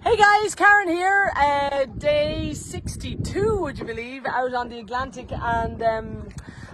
Hey guys, Karen here, day 62 would you believe, out on the Atlantic, and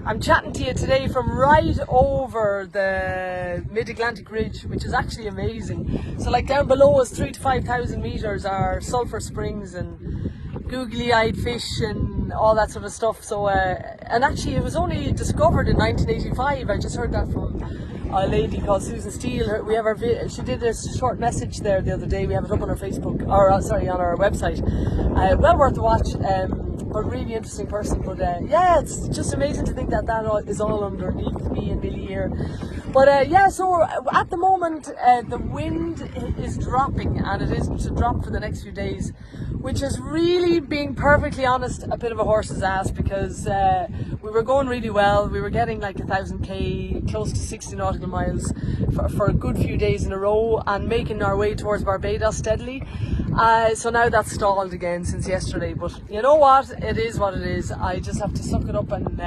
I'm chatting to you today from right over the Mid-Atlantic Ridge, which is actually amazing. So like down below us, 3,000 to 5,000 metres, are sulphur springs and googly-eyed fish and all that sort of stuff. So and actually it was only discovered in 1985. I just heard that from a lady called Susan Steele. We have she did a short message there the other day. We have it up on our Facebook, or sorry, on our website. Well worth a watch, but really interesting person. But yeah, it's just amazing to think that is all underneath me and Billy here. But yeah, so at the moment the wind is dropping, and it is to drop for the next few days, which is really, being perfectly honest, a bit of a horse's ass, because we were going really well. We were getting like 1,000 close to 60 nautical miles for a good few days in a row, and making our way towards Barbados steadily. So now that's stalled again since yesterday, but you know what, it is what it is. I just have to suck it up and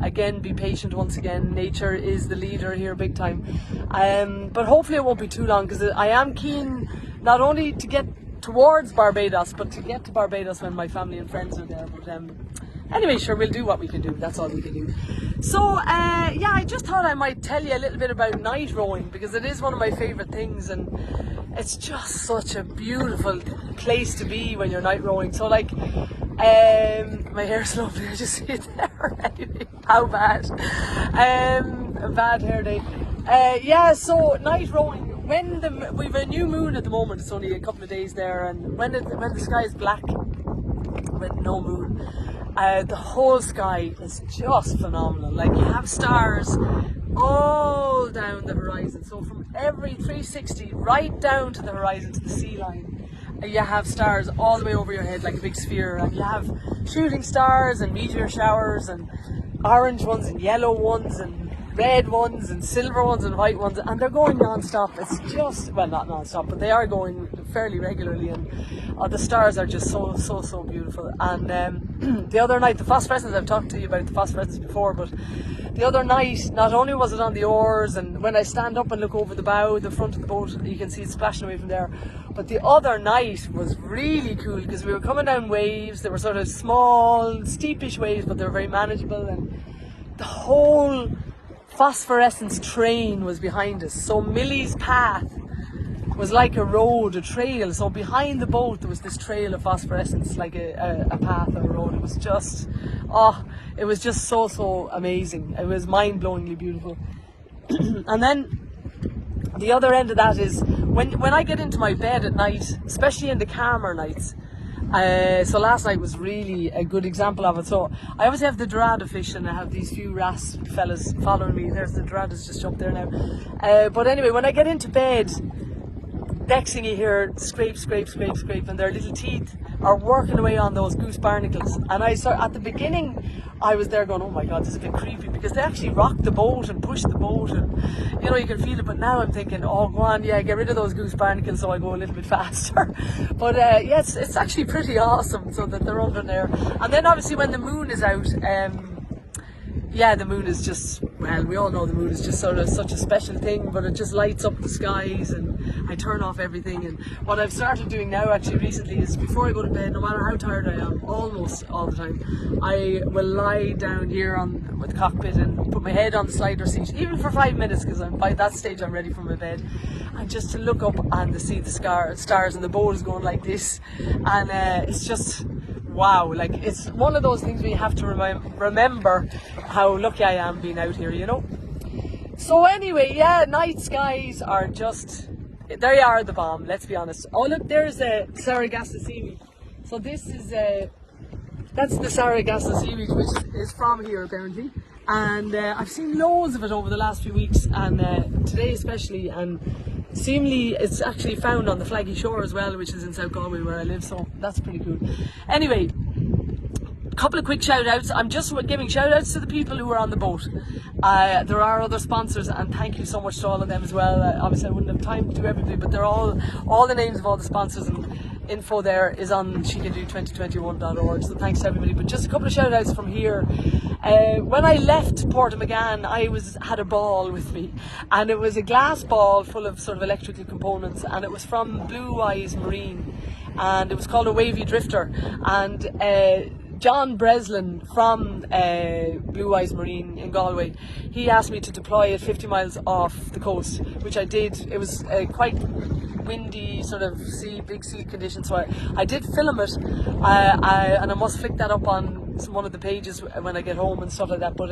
again be patient once again. Nature is the leader here big time, but hopefully it won't be too long, because I am keen not only to get towards Barbados, but to get to Barbados when my family and friends are there. But anyway, sure, we'll do what we can do. That's all we can do. So yeah, I just thought I might tell you a little bit about night rowing, because it is one of my favourite things, and it's just such a beautiful place to be when you're night rowing. So like, my hair's lovely, I just see it there. Anyway, how bad? A bad hair day. Yeah, so night rowing, we've a new moon at the moment. It's only a couple of days there, and when the sky is black with no moon, the whole sky is just phenomenal. Like, you have stars all down the horizon, so from every 360 right down to the horizon, to the sea line, you have stars all the way over your head like a big sphere, and you have shooting stars and meteor showers, and orange ones and yellow ones and red ones and silver ones and white ones, and they're going non-stop. It's just, well, not non-stop, but they are going fairly regularly, and the stars are just so beautiful. And the other night, the phosphorescence, I've talked to you about the phosphorescence before, but the other night, not only was it on the oars, and when I stand up and look over the bow, the front of the boat, you can see it splashing away from there, but the other night was really cool, because we were coming down waves. They were sort of small, steepish waves, but they were very manageable, and the whole phosphorescence train was behind us. So Millie's path was like a road, a trail. So behind the boat there was this trail of phosphorescence, like a path or a road. It was just, it was just so amazing. It was mind-blowingly beautiful. And then the other end of that is when I get into my bed at night, especially in the calmer nights. So last night was really a good example of it. So I obviously have the Dorada fish, and I have these few wrasse fellas following me. There's the Doradas just up there now. But anyway, when I get into bed, next thing you hear, scrape, and their little teeth are working away on those goose barnacles. And at the beginning, I was there going, oh my God, this is a bit creepy, because they actually rock the boat and push the boat, and you know, you can feel it. But now I'm thinking, oh, go on, yeah, get rid of those goose barnacles so I go a little bit faster. But yeah, it's actually pretty awesome, so that they're under there. And then obviously when the moon is out, yeah, the moon is just, well, we all know the moon is just sort of such a special thing, but it just lights up the skies, and I turn off everything. And what I've started doing now actually recently is, before I go to bed, no matter how tired I am, almost all the time, I will lie down here with the cockpit and put my head on the slider seat, even for 5 minutes, because by that stage I'm ready for my bed, and just to look up and to see the stars, and the boat is going like this, and it's just, wow. Like, it's one of those things where you have to remember how lucky I am being out here, you know. So anyway, yeah, night skies are just, they are the bomb, let's be honest. Oh look, there's a Sargasso seaweed. So this is that's the Sargasso seaweed, which is from here apparently, and I've seen loads of it over the last few weeks, and today especially, and seemingly it's actually found on the Flaggy Shore as well, which is in South Galway where I live, so that's pretty cool. Anyway, a couple of quick shout outs. I'm just giving shout outs to the people who are on the boat. There are other sponsors, and thank you so much to all of them as well. Obviously I wouldn't have time to do everything, but they're all the names of all the sponsors, and info there is on shecando2021.org, so thanks to everybody. But just a couple of shout outs from here. When I left Portamegan, I had a ball with me, and it was a glass ball full of sort of electrical components, and it was from Blue Eyes Marine, and it was called a wavy drifter. And John Breslin from Blue Eyes Marine in Galway, he asked me to deploy it 50 miles off the coast, which I did. It was quite windy, sort of big sea conditions, so I did film it, and I must flick that up on one of the pages when I get home and stuff like that. But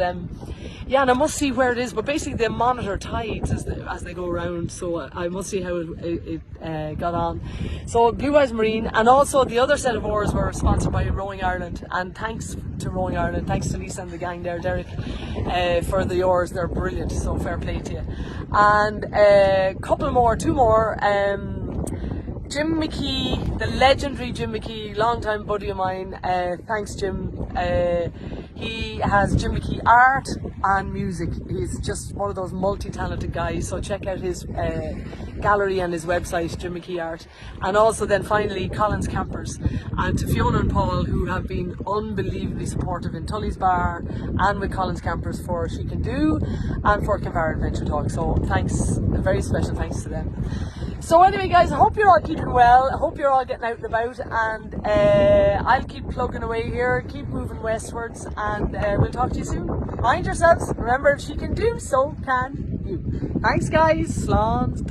yeah, and I must see where it is. But basically, they monitor tides as they go around, so I must see how it got on. So Blue Eyes Marine, and also the other set of oars were sponsored by Rowing Ireland, and thanks to Rowing Ireland, thanks to Lisa and the gang there, Derek, for the oars. They're brilliant, so fair play to you. And two more. Jim McKee, the legendary Jim McKee, long-time buddy of mine. Thanks, Jim. He has Jim McKee Art and Music. He's just one of those multi-talented guys. So check out his gallery and his website, Jim McKee Art. And also then finally, Collins Campers. And to Fiona and Paul, who have been unbelievably supportive in Tully's Bar and with Collins Campers for She Can Do and for Kinvara Adventure Talk. So thanks, a very special thanks to them. So anyway, guys, I hope you're all keeping well. I hope you're all getting out and about, and I'll keep plugging away here, keep moving westwards, and we'll talk to you soon. Mind yourselves. Remember, if she can do, so can you. Thanks, guys. Slán.